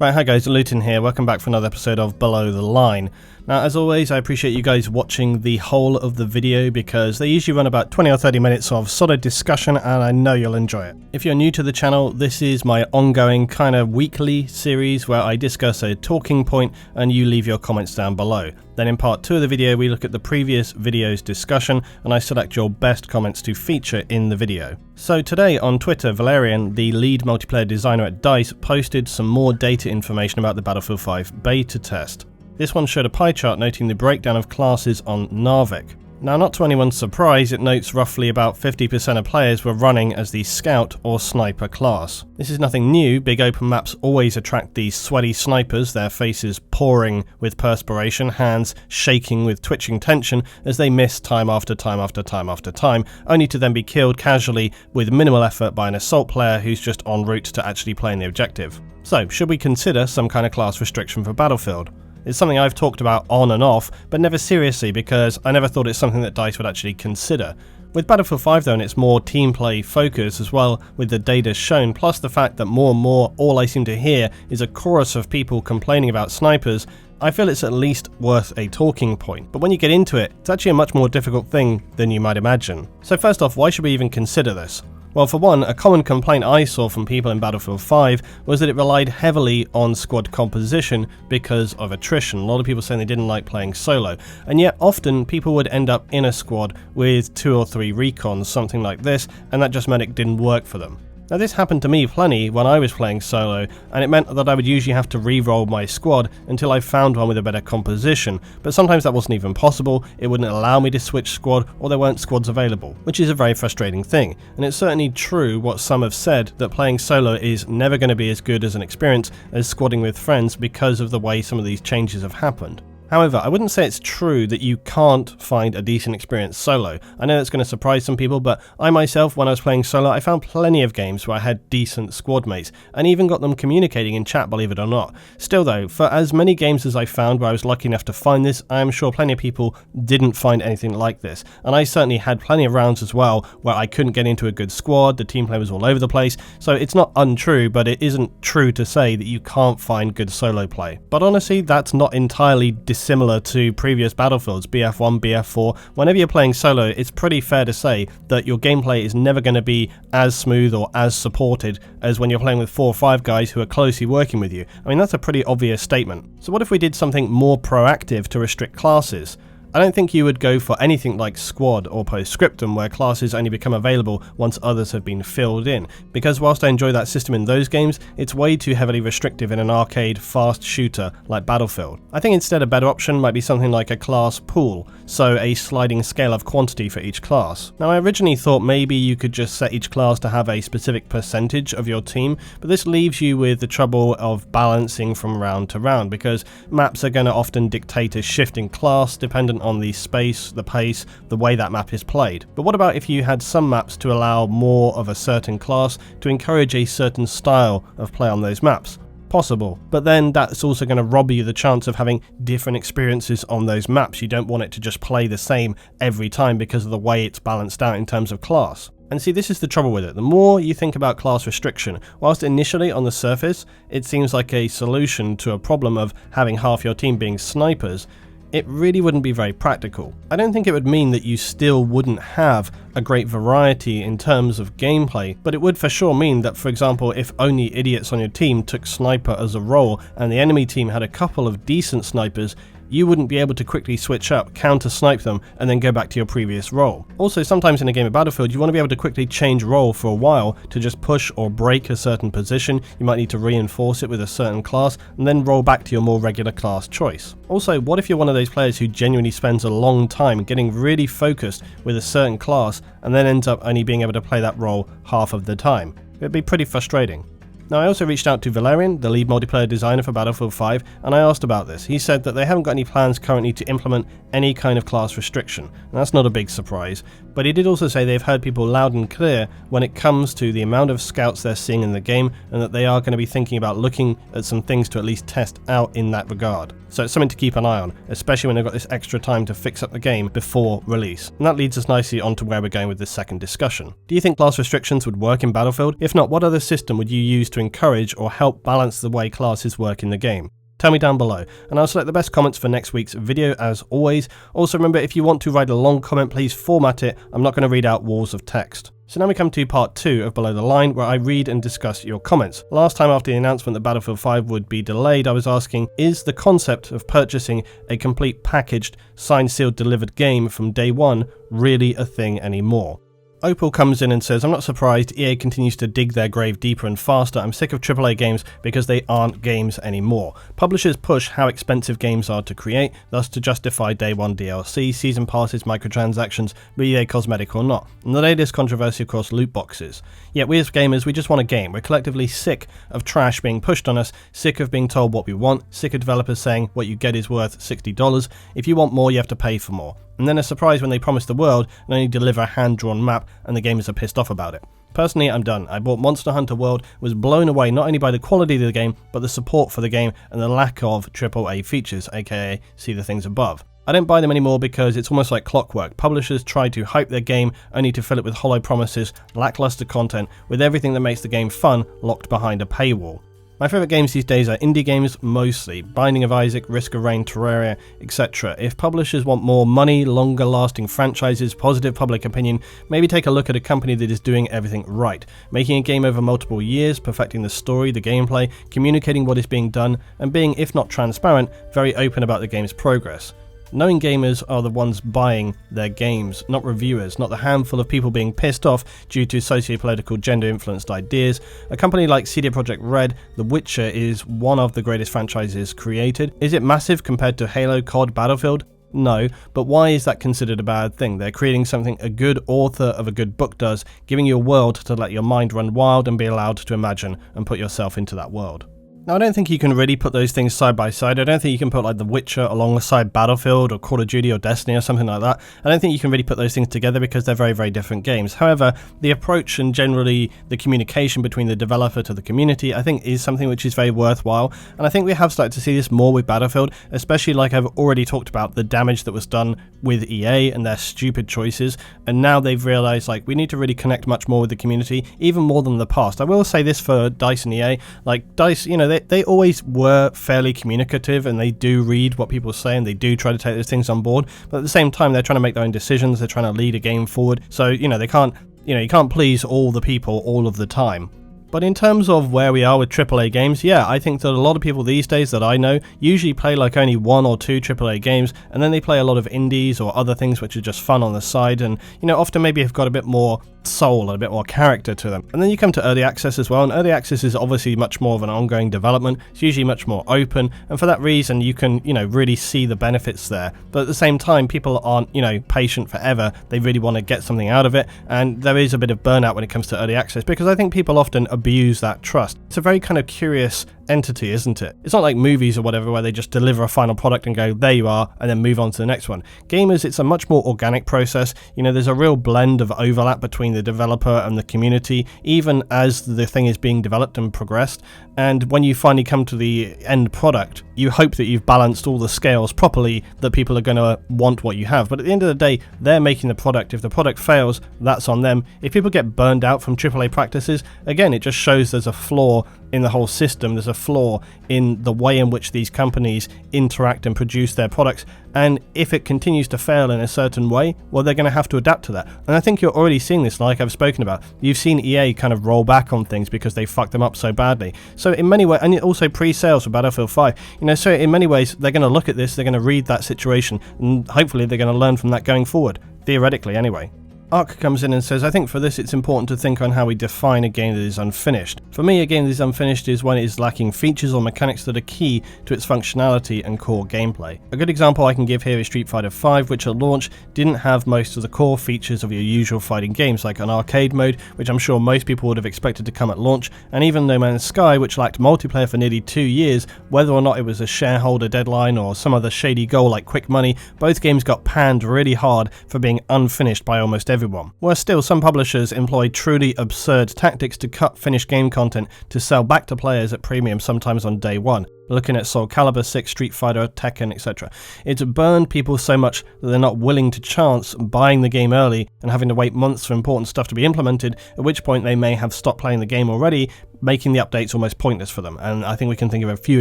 Right, hi guys, Luton here, welcome back for another episode of Below the Line. Now, as always, I appreciate you guys watching the whole of the video because they usually run about 20 or 30 minutes of solid discussion and I know you'll enjoy it. If you're new to the channel, this is my ongoing kind of weekly series where I discuss a talking point and you leave your comments down below. Then in part 2 of the video, we look at the previous video's discussion and I select your best comments to feature in the video. So today on Twitter, Valerian, the lead multiplayer designer at DICE, posted some more data information about the Battlefield 5 beta test. This one showed a pie chart noting the breakdown of classes on Narvik. Now, not to anyone's surprise, it notes roughly about 50% of players were running as the Scout or Sniper class. This is nothing new. Big open maps always attract these sweaty snipers, their faces pouring with perspiration, hands shaking with twitching tension as they miss time after time after time after time, only to then be killed casually with minimal effort by an assault player who's just en route to actually playing the objective. So, should we consider some kind of class restriction for Battlefield? It's something I've talked about on and off, but never seriously because I never thought it's something that DICE would actually consider. With Battlefield 5 though, and its more team play focus as well with the data shown, plus the fact that more and more all I seem to hear is a chorus of people complaining about snipers, I feel it's at least worth a talking point. But when you get into it, it's actually a much more difficult thing than you might imagine. So first off, why should we even consider this? Well, for one, a common complaint I saw from people in Battlefield 5 was that it relied heavily on squad composition because of attrition. A lot of people saying they didn't like playing solo, and yet often people would end up in a squad with 2 or 3 recons, something like this, and that just meant it didn't work for them. Now, this happened to me plenty when I was playing solo, and it meant that I would usually have to re-roll my squad until I found one with a better composition, but sometimes that wasn't even possible. It wouldn't allow me to switch squad, or there weren't squads available, which is a very frustrating thing. And it's certainly true what some have said, that playing solo is never going to be as good as an experience as squadding with friends because of the way some of these changes have happened. However, I wouldn't say it's true that you can't find a decent experience solo. I know that's going to surprise some people, but I myself, when I was playing solo, I found plenty of games where I had decent squad mates, and even got them communicating in chat, believe it or not. Still though, for as many games as I found where I was lucky enough to find this, I am sure plenty of people didn't find anything like this. And I certainly had plenty of rounds as well where I couldn't get into a good squad, the team play was all over the place, so it's not untrue, but it isn't true to say that you can't find good solo play. But honestly, that's not entirely similar to previous Battlefields, BF1, BF4. Whenever you're playing solo, it's pretty fair to say that your gameplay is never going to be as smooth or as supported as when you're playing with 4 or 5 guys who are closely working with you. I mean, that's a pretty obvious statement. So what if we did something more proactive to restrict classes? I don't think you would go for anything like squad or postscriptum where classes only become available once others have been filled in, because whilst I enjoy that system in those games, it's way too heavily restrictive in an arcade fast shooter like Battlefield. I think instead a better option might be something like a class pool, so a sliding scale of quantity for each class. Now, I originally thought maybe you could just set each class to have a specific percentage of your team, but this leaves you with the trouble of balancing from round to round, because maps are going to often dictate a shifting class dependent on the space, the pace, the way that map is played. But what about if you had some maps to allow more of a certain class to encourage a certain style of play on those maps? Possible, but then that's also going to rob you the chance of having different experiences on those maps. You don't want it to just play the same every time because of the way it's balanced out in terms of class. And see, this is the trouble with it. The more you think about class restriction, whilst initially on the surface it seems like a solution to a problem of having half your team being snipers, it really wouldn't be very practical. I don't think it would mean that you still wouldn't have a great variety in terms of gameplay, but it would for sure mean that, for example, if only idiots on your team took sniper as a role and the enemy team had a couple of decent snipers, you wouldn't be able to quickly switch up, counter-snipe them, and then go back to your previous role. Also, sometimes in a game of Battlefield, you want to be able to quickly change role for a while to just push or break a certain position. You might need to reinforce it with a certain class, and then roll back to your more regular class choice. Also, what if you're one of those players who genuinely spends a long time getting really focused with a certain class, and then ends up only being able to play that role half of the time? It'd be pretty frustrating. Now, I also reached out to Valerian, the lead multiplayer designer for Battlefield 5, and I asked about this. He said that they haven't got any plans currently to implement any kind of class restriction, and that's not a big surprise, but he did also say they've heard people loud and clear when it comes to the amount of scouts they're seeing in the game, and that they are going to be thinking about looking at some things to at least test out in that regard. so it's something to keep an eye on, especially when they've got this extra time to fix up the game before release. And that leads us nicely onto where we're going with this second discussion. Do you think class restrictions would work in Battlefield? If not, what other system would you use to encourage or help balance the way classes work in the game? Tell me down below, and I'll select the best comments for next week's video as always. Also remember, if you want to write a long comment, please format it. I'm not going to read out walls of text. So now we come to part 2 of Below the Line, where I read and discuss your comments. Last time after the announcement that Battlefield 5 would be delayed, I was asking, is the concept of purchasing a complete packaged, signed, sealed, delivered game from day one really a thing anymore? Opal comes in and says, I'm not surprised EA continues to dig their grave deeper and faster. I'm sick of AAA games because they aren't games anymore. Publishers push how expensive games are to create, thus to justify day one DLC, season passes, microtransactions, be they cosmetic or not. And the latest controversy, of course, loot boxes. Yet we as gamers, we just want a game. We're collectively sick of trash being pushed on us, sick of being told what we want, sick of developers saying what you get is worth $60. If you want more, you have to pay for more. And then a surprise when they promise the world and only deliver a hand-drawn map and the gamers are pissed off about it. Personally, I'm done. I bought Monster Hunter World, was blown away not only by the quality of the game, but the support for the game and the lack of AAA features, aka see the things above. I don't buy them anymore because it's almost like clockwork. Publishers try to hype their game only to fill it with hollow promises, lackluster content, with everything that makes the game fun locked behind a paywall. My favourite games these days are indie games mostly, Binding of Isaac, Risk of Rain, Terraria, etc. If publishers want more money, longer lasting franchises, positive public opinion, maybe take a look at a company that is doing everything right, making a game over multiple years, perfecting the story, the gameplay, communicating what is being done, and being, if not transparent, very open about the game's progress. Knowing gamers are the ones buying their games, not reviewers, not the handful of people being pissed off due to socio-political, gender-influenced ideas. A company like CD Projekt Red, The Witcher is one of the greatest franchises created. Is it massive compared to Halo, COD, Battlefield? No, but why is that considered a bad thing? They're creating something a good author of a good book does, giving you a world to let your mind run wild and be allowed to imagine and put yourself into that world. Now, I don't think you can really put those things side by side. I don't think you can put like The Witcher alongside Battlefield or Call of Duty or Destiny or something like that. I don't think you can really put those things together because they're very, very different games. However, the approach and generally the communication between the developer to the community, I think is something which is very worthwhile. And I think we have started to see this more with Battlefield, especially like I've already talked about the damage that was done with EA and their stupid choices. And now they've realized like we need to really connect much more with the community, even more than the past. I will say this for DICE and EA, like DICE, you know, they always were fairly communicative and they do read what people say and they do try to take those things on board, but at the same time they're trying to make their own decisions, they're trying to lead a game forward, so you know, you can't please all the people all of the time. But in terms of where we are with AAA games, yeah, I think that a lot of people these days that I know usually play like only 1 or 2 AAA games, and then they play a lot of indies or other things which are just fun on the side, and you know, often maybe have got a bit more soul and a bit more character to them. And then you come to early access as well, and early access is obviously much more of an ongoing development. It's usually much more open, and for that reason you can, you know, really see the benefits there. But at the same time, people aren't, you know, patient forever. They really want to get something out of it, and there is a bit of burnout when it comes to early access because I think people often abuse that trust. It's a very kind of curious entity, isn't it? It's not like movies or whatever where they just deliver a final product and go, there you are, and then move on to the next one. Gamers, it's a much more organic process. You know, there's a real blend of overlap between the developer and the community, even as the thing is being developed and progressed. And when you finally come to the end product, you hope that you've balanced all the scales properly, that people are going to want what you have. But at the end of the day, they're making the product. If the product fails, that's on them. If people get burned out from AAA practices, again, it just shows there's a flaw in the whole system. There's a flaw in the way in which these companies interact and produce their products. And if it continues to fail in a certain way, well, they're going to have to adapt to that. And I think you're already seeing this, like I've spoken about. You've seen EA kind of roll back on things because they fucked them up so badly. So in many ways, and also pre-sales for Battlefield 5, you know, so in many ways, they're going to look at this, they're going to read that situation, and hopefully they're going to learn from that going forward. Theoretically, anyway. Ark comes in and says, I think for this it's important to think on how we define a game that is unfinished. For me, a game that is unfinished is when it is lacking features or mechanics that are key to its functionality and core gameplay. A good example I can give here is Street Fighter V, which at launch didn't have most of the core features of your usual fighting games, like an arcade mode, which I'm sure most people would have expected to come at launch, and even No Man's Sky, which lacked multiplayer for nearly 2 years. Whether or not it was a shareholder deadline or some other shady goal like quick money, both games got panned really hard for being unfinished by almost everyone. everyone. Whereas still, some publishers employ truly absurd tactics to cut finished game content to sell back to players at premium, sometimes on day one. Looking at Soul Calibur 6, Street Fighter, Tekken, etc. It's burned people so much that they're not willing to chance buying the game early and having to wait months for important stuff to be implemented, at which point they may have stopped playing the game already, making the updates almost pointless for them, and I think we can think of a few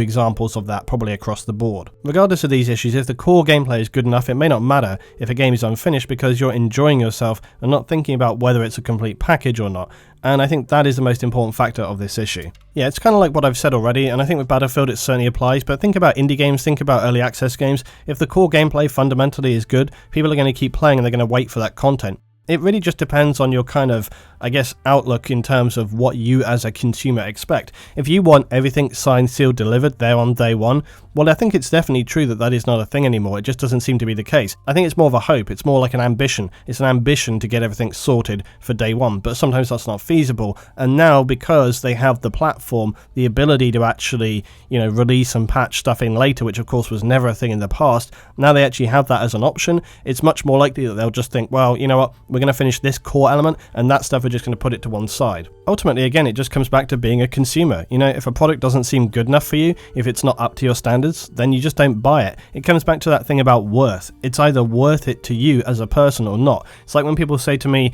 examples of that probably across the board. Regardless of these issues, if the core gameplay is good enough, it may not matter if a game is unfinished because you're enjoying yourself and not thinking about whether it's a complete package or not, and I think that is the most important factor of this issue. Yeah, it's kind of like what I've said already, and I think with Battlefield it certainly applies, but think about indie games, think about early access games. If the core gameplay fundamentally is good, people are going to keep playing and they're going to wait for that content. It really just depends on your kind of, I guess, outlook in terms of what you as a consumer expect. If you want everything signed, sealed, delivered there on day one, well, I think it's definitely true that that is not a thing anymore. It just doesn't seem to be the case. I think it's more of a hope. It's more like an ambition. It's an ambition to get everything sorted for day one, but sometimes that's not feasible. And now, because they have the platform, the ability to actually, release and patch stuff in later, which of course was never a thing in the past, now they actually have that as an option. It's much more likely that they'll just think, well, you know what, we're going to finish this core element, and that stuff we're just going to put it to one side. Ultimately, again, it just comes back to being a consumer. If a product doesn't seem good enough for you, if it's not up to your standards, then you just don't buy it. It comes back to that thing about worth. It's either worth it to you as a person or not. It's like when people say to me,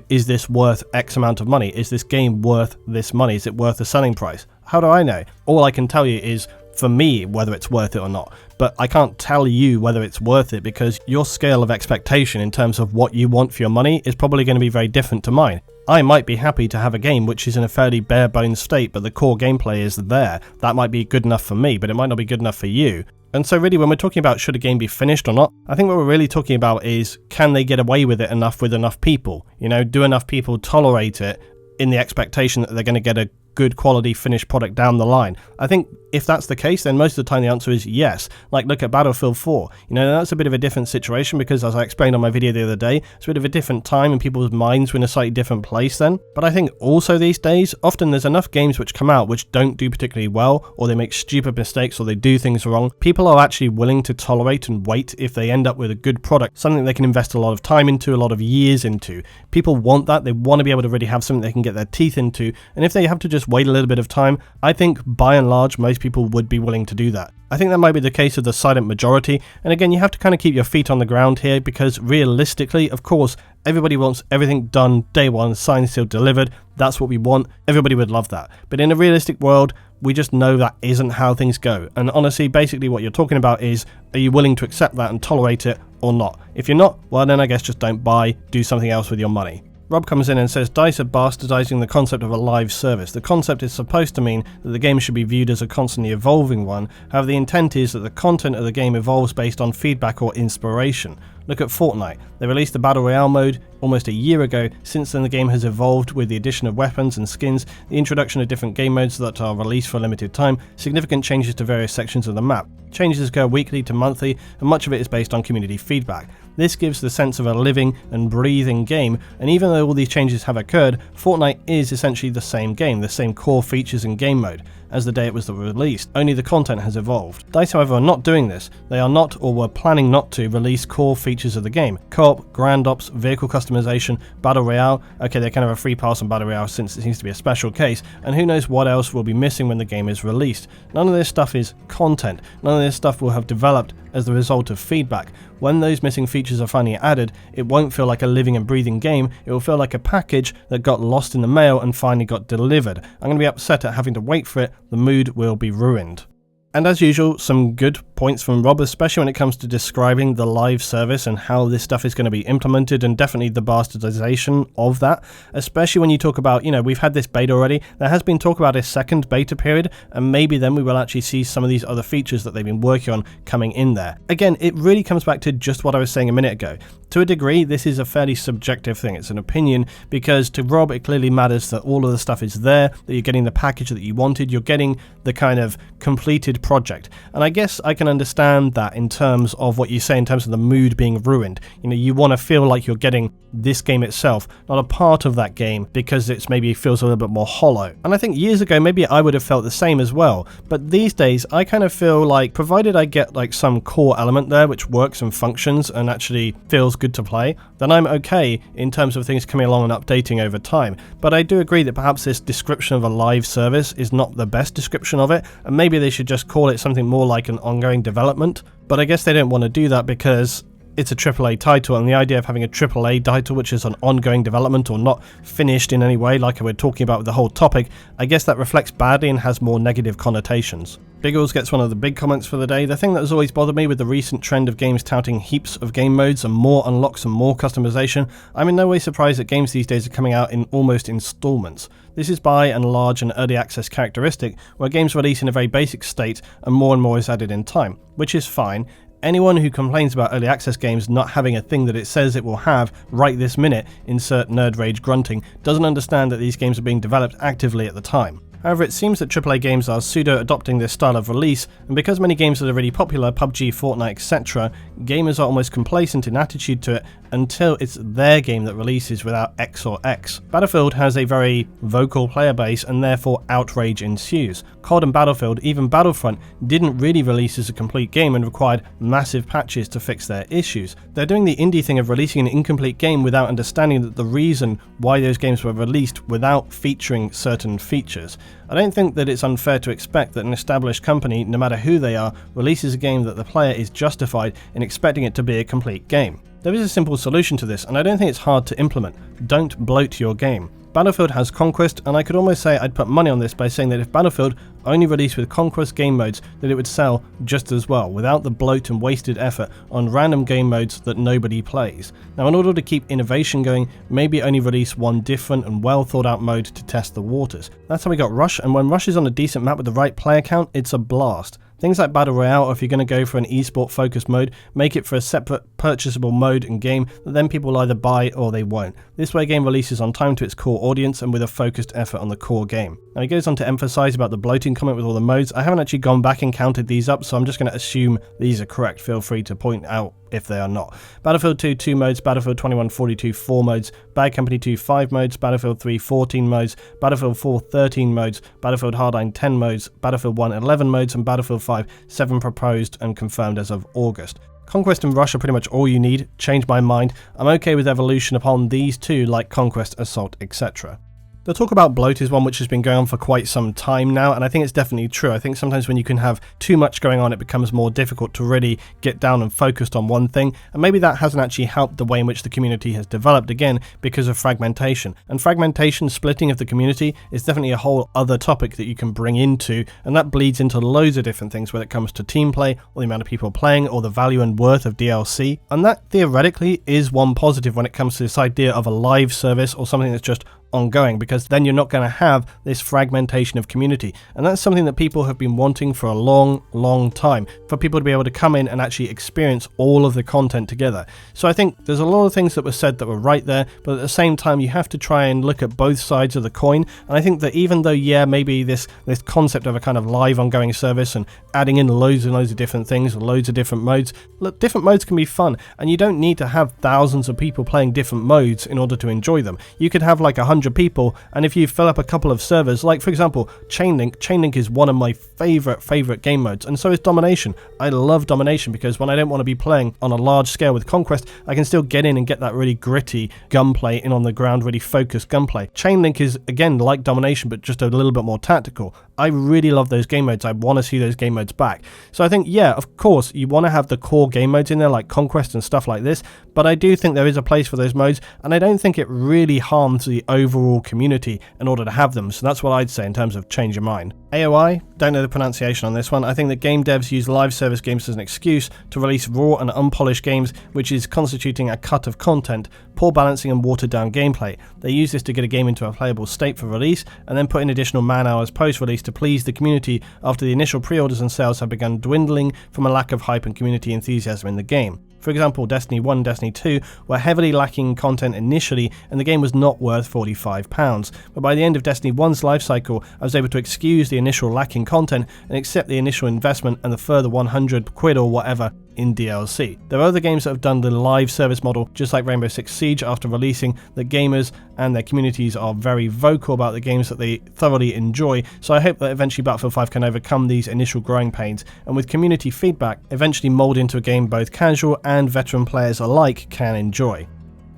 is this worth X amount of money? Is this game worth this money? Is it worth the selling price? How do I know? All I can tell you is, for me, whether it's worth it or not. But I can't tell you whether it's worth it because your scale of expectation in terms of what you want for your money is probably going to be very different to mine. I might be happy to have a game which is in a fairly bare bones state, but the core gameplay is there. That might be good enough for me, but it might not be good enough for you. And so really, when we're talking about should a game be finished or not, I think what we're really talking about is, can they get away with it enough with enough people? Do enough people tolerate it in the expectation that they're going to get a good quality finished product down the line? I think if that's the case, then most of the time the answer is yes. Like, look at Battlefield 4. That's a bit of a different situation because, as I explained on my video the other day, it's a bit of a different time and people's minds were in a slightly different place then. But I think also these days, often there's enough games which come out which don't do particularly well, or they make stupid mistakes, or they do things wrong. People are actually willing to tolerate and wait if they end up with a good product, something they can invest a lot of time into, a lot of years into. People want that. They want to be able to really have something they can get their teeth into, and if they have to just wait a little bit of time, I think by and large most people would be willing to do that. I think that might be the case of the silent majority, and again, you have to kind of keep your feet on the ground here because realistically, of course, everybody wants everything done day one, signed, sealed, delivered. That's what we want. Everybody would love that. But in a realistic world, we just know that isn't how things go. And honestly, basically what you're talking about is, are you willing to accept that and tolerate it or not? If you're not, well then I guess just don't buy, do something else with your money. Rob comes in and says, DICE are bastardizing the concept of a live service. The concept is supposed to mean that the game should be viewed as a constantly evolving one. However, the intent is that the content of the game evolves based on feedback or inspiration. Look at Fortnite. They released the Battle Royale mode almost a year ago. Since then, the game has evolved with the addition of weapons and skins, the introduction of different game modes that are released for a limited time, significant changes to various sections of the map. Changes go weekly to monthly, and much of it is based on community feedback. This gives the sense of a living and breathing game, and even though all these changes have occurred, Fortnite is essentially the same game, the same core features and game mode as the day it was released, only the content has evolved. DICE, however, are not doing this. They are not, or were planning not to, release core features of the game. Co-op, Grand Ops, vehicle customization, Battle Royale. Okay, they're kind of a free pass on Battle Royale since it seems to be a special case, and who knows what else will be missing when the game is released. None of this stuff is content. None of this stuff will have developed as the result of feedback. When those missing features are finally added, it won't feel like a living and breathing game, it will feel like a package that got lost in the mail and finally got delivered. I'm going to be upset at having to wait for it, the mood will be ruined. And as usual, some good points from Rob, especially when it comes to describing the live service and how this stuff is going to be implemented, and definitely the bastardization of that, especially when you talk about, we've had this beta already, there has been talk about a second beta period, and maybe then we will actually see some of these other features that they've been working on coming in there. Again, it really comes back to just what I was saying a minute ago. To a degree, this is a fairly subjective thing, it's an opinion, because to Rob it clearly matters that all of the stuff is there, that you're getting the package that you wanted, you're getting the kind of completed seed project. And I guess I can understand that in terms of what you say in terms of the mood being ruined. You want to feel like you're getting this game itself, not a part of that game, because it's maybe feels a little bit more hollow. And I think years ago maybe I would have felt the same as well, but these days I kind of feel like, provided I get like some core element there which works and functions and actually feels good to play, then I'm okay in terms of things coming along and updating over time. But I do agree that perhaps this description of a live service is not the best description of it, and maybe they should just call it something more like an ongoing development. But I guess they don't want to do that because it's a AAA title, and the idea of having a AAA title which is an ongoing development or not finished in any way, like we're talking about with the whole topic, I guess that reflects badly and has more negative connotations. Biggles gets one of the big comments for the day. The thing that has always bothered me with the recent trend of games touting heaps of game modes and more unlocks and more customization, I'm in no way surprised that games these days are coming out in almost installments. This is by and large an early access characteristic, where games release in a very basic state and more is added in time, which is fine. Anyone who complains about early access games not having a thing that it says it will have right this minute, insert nerd rage grunting, doesn't understand that these games are being developed actively at the time. However, it seems that AAA games are pseudo-adopting this style of release, and because many games are really popular, PUBG, Fortnite, etc., gamers are almost complacent in attitude to it until it's their game that releases without X or X. Battlefield has a very vocal player base and therefore outrage ensues. COD and Battlefield, even Battlefront, didn't really release as a complete game and required massive patches to fix their issues. They're doing the indie thing of releasing an incomplete game without understanding that the reason why those games were released without featuring certain features. I don't think that it's unfair to expect that an established company, no matter who they are, releases a game that the player is justified in expecting it to be a complete game. There is a simple solution to this, and I don't think it's hard to implement. Don't bloat your game. Battlefield has Conquest, and I could almost say I'd put money on this by saying that if Battlefield only released with Conquest game modes, that it would sell just as well, without the bloat and wasted effort on random game modes that nobody plays. Now, in order to keep innovation going, maybe only release one different and well thought out mode to test the waters. That's how we got Rush, and when Rush is on a decent map with the right player count, it's a blast. Things like Battle Royale, or if you're going to go for an esport focused mode, make it for a separate purchasable mode and game that then people will either buy or they won't. This way game releases on time to its core audience and with a focused effort on the core game. Now he goes on to emphasise about the bloating comment with all the modes. I haven't actually gone back and counted these up, so I'm just going to assume these are correct. Feel free to point out if they are not. Battlefield 2 2 modes, Battlefield 2142 4 modes, Bad Company 2 5 modes, Battlefield 3 14 modes, Battlefield 4 13 modes, Battlefield Hardline 10 modes, Battlefield 1 11 modes, and Battlefield 5 7 proposed and confirmed as of August. Conquest and Rush are pretty much all you need. Change my mind. I'm okay with evolution upon these two like Conquest, Assault, etc. The talk about bloat is one which has been going on for quite some time now, and I think it's definitely true. I think sometimes when you can have too much going on, it becomes more difficult to really get down and focused on one thing, and maybe that hasn't actually helped the way in which the community has developed, again, because of fragmentation. And fragmentation, splitting of the community, is definitely a whole other topic that you can bring into, and that bleeds into loads of different things, whether it comes to team play, or the amount of people playing, or the value and worth of DLC, and that theoretically is one positive when it comes to this idea of a live service or something that's just ongoing, because then you're not going to have this fragmentation of community, and that's something that people have been wanting for a long time, for people to be able to come in and actually experience all of the content together. So I think there's a lot of things that were said that were right there, but at the same time you have to try and look at both sides of the coin. And I think that even though maybe this concept of a kind of live ongoing service and adding in loads and loads of different things, loads of different modes, look, different modes can be fun, and you don't need to have thousands of people playing different modes in order to enjoy them. You could have like 100 people, and if you fill up a couple of servers, like for example Chainlink is one of my favorite game modes, and so is Domination. I love Domination because when I don't want to be playing on a large scale with Conquest, I can still get in and get that really gritty gunplay in on the ground, really focused gunplay. Chainlink is again like Domination but just a little bit more tactical. I really love those game modes. I want to see those game modes back. So I think, yeah, of course you want to have the core game modes in there like Conquest and stuff like this, but I do think there is a place for those modes, and I don't think it really harms the overall community in order to have them. So that's what I'd say in terms of change your mind. AOI, don't know the pronunciation on this one. I think that game devs use live service games as an excuse to release raw and unpolished games, which is constituting a cut of content, poor balancing and watered down gameplay. They use this to get a game into a playable state for release, and then put in additional man hours post-release to please the community after the initial pre-orders and sales have begun dwindling from a lack of hype and community enthusiasm in the game. For example, Destiny 1 and Destiny 2 were heavily lacking content initially and the game was not worth £45, but by the end of Destiny 1's lifecycle I was able to excuse the initial lacking content and accept the initial investment and the further £100 or whatever in DLC. There are other games that have done the live service model, just like Rainbow Six Siege after releasing, that gamers and their communities are very vocal about the games that they thoroughly enjoy, so I hope that eventually Battlefield 5 can overcome these initial growing pains, and with community feedback, eventually mould into a game both casual and veteran players alike can enjoy.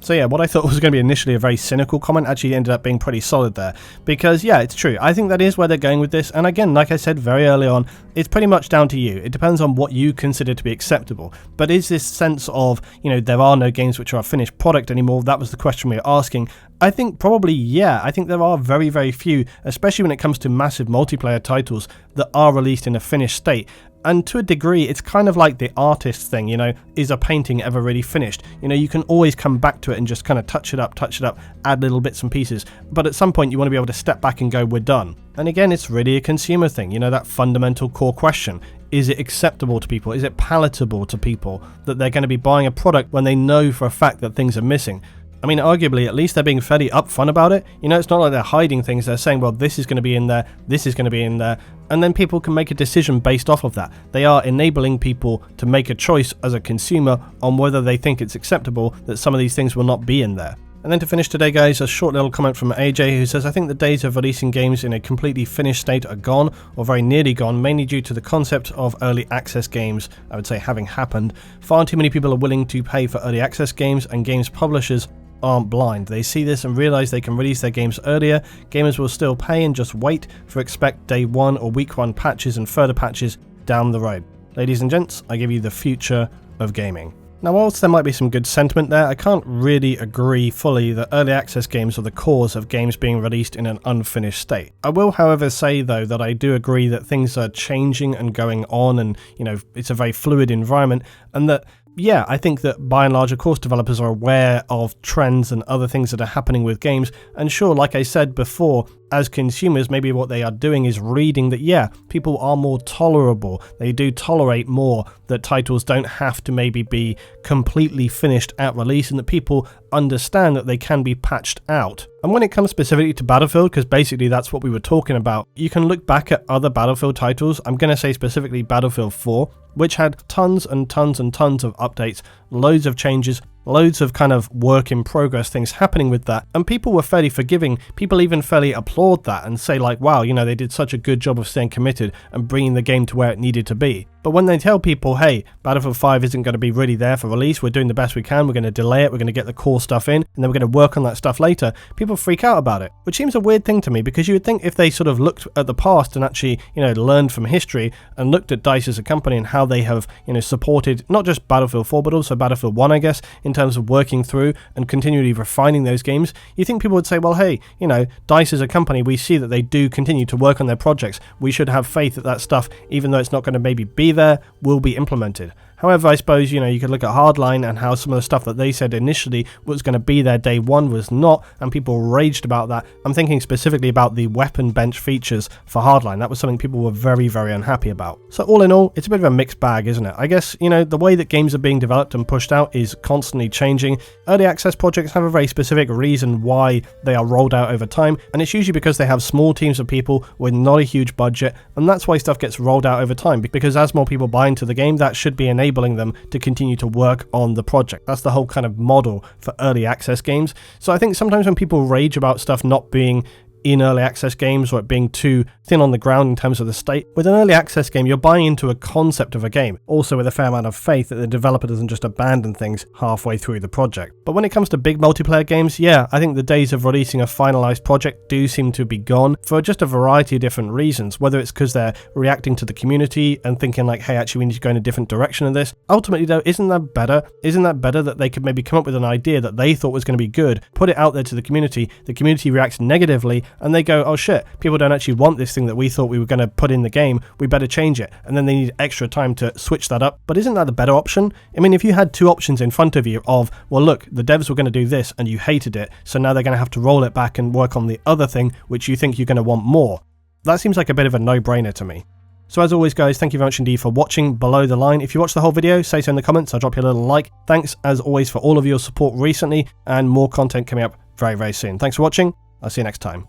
So yeah, what I thought was going to be initially a very cynical comment actually ended up being pretty solid there. Because yeah, it's true. I think that is where they're going with this. And again, like I said very early on, it's pretty much down to you. It depends on what you consider to be acceptable. But is this sense of, there are no games which are a finished product anymore? That was the question we were asking. I think probably, yeah. I think there are very, very few, especially when it comes to massive multiplayer titles that are released in a finished state. And to a degree, it's kind of like the artist thing, is a painting ever really finished? You can always come back to it and just kind of touch it up, add little bits and pieces. But at some point, you want to be able to step back and go, we're done. And again, it's really a consumer thing, that fundamental core question. Is it acceptable to people? Is it palatable to people that they're going to be buying a product when they know for a fact that things are missing? I mean, arguably, at least they're being fairly upfront about it. It's not like they're hiding things. They're saying, well, this is going to be in there, this is going to be in there, and then people can make a decision based off of that. They are enabling people to make a choice as a consumer on whether they think it's acceptable that some of these things will not be in there. And then to finish today, guys, a short little comment from AJ who says, I think the days of releasing games in a completely finished state are gone, or very nearly gone, mainly due to the concept of early access games, I would say, having happened. Far too many people are willing to pay for early access games, and games publishers aren't blind. They see this and realize they can release their games earlier. Gamers will still pay and just wait for expect day one or week one patches and further patches down the road. Ladies and gents, I give you the future of gaming. Now, whilst there might be some good sentiment there, I can't really agree fully that early access games are the cause of games being released in an unfinished state. I will, however, say though that I do agree that things are changing and going on, and it's a very fluid environment, and that yeah, I think that by and large, of course, developers are aware of trends and other things that are happening with games. And sure, like I said before, as consumers, maybe what they are doing is reading that, yeah, people are more tolerable. They do tolerate more that titles don't have to maybe be completely finished at release, and that people understand that they can be patched out. And when it comes specifically to Battlefield, because basically that's what we were talking about, you can look back at other Battlefield titles. I'm going to say specifically Battlefield 4, which had tons and tons and tons of updates, loads of changes, loads of kind of work in progress things happening with that, and people were fairly forgiving. People even fairly applaud that and say like, wow, they did such a good job of staying committed and bringing the game to where it needed to be. But when they tell people, hey, Battlefield 5 isn't going to be really there for release, we're doing the best we can, we're going to delay it, we're going to get the core stuff in, and then we're going to work on that stuff later, people freak out about it. Which seems a weird thing to me, because you would think if they sort of looked at the past and actually, learned from history and looked at DICE as a company and how they have, supported not just Battlefield 4, but also Battlefield 1, I guess, in terms of working through and continually refining those games, you think people would say, well, hey, DICE as a company, we see that they do continue to work on their projects. We should have faith that that stuff, even though it's not going to maybe be there, will be implemented. However, I suppose, you could look at Hardline and how some of the stuff that they said initially was going to be there day one was not, and people raged about that. I'm thinking specifically about the weapon bench features for Hardline. That was something people were very, very unhappy about. So all in all, it's a bit of a mixed bag, isn't it? I guess, the way that games are being developed and pushed out is constantly changing. Early access projects have a very specific reason why they are rolled out over time, and it's usually because they have small teams of people with not a huge budget, and that's why stuff gets rolled out over time, because as more people buy into the game, that should be enabling them to continue to work on the project. That's the whole kind of model for early access games. So I think sometimes when people rage about stuff not being in early access games or it being too thin on the ground in terms of the state, with an early access game you're buying into a concept of a game, also with a fair amount of faith that the developer doesn't just abandon things halfway through the project. But when it comes to big multiplayer games, yeah, I think the days of releasing a finalized project do seem to be gone for just a variety of different reasons, whether it's because they're reacting to the community and thinking like, hey, actually we need to go in a different direction in this. Ultimately though, isn't that better? Isn't that better that they could maybe come up with an idea that they thought was going to be good, put it out there to the community reacts negatively, and they go, oh shit, people don't actually want this thing that we thought we were going to put in the game, we better change it, and then they need extra time to switch that up. But isn't that the better option? I mean, if you had two options in front of you of, well look, the devs were going to do this and you hated it, so now they're going to have to roll it back and work on the other thing which you think you're going to want more, that seems like a bit of a no-brainer to me. So as always guys, thank you very much indeed for watching Below the Line. If you watched the whole video, say so in the comments, I'll drop you a little like. Thanks as always for all of your support recently, and more content coming up very, very soon. Thanks for watching, I'll see you next time.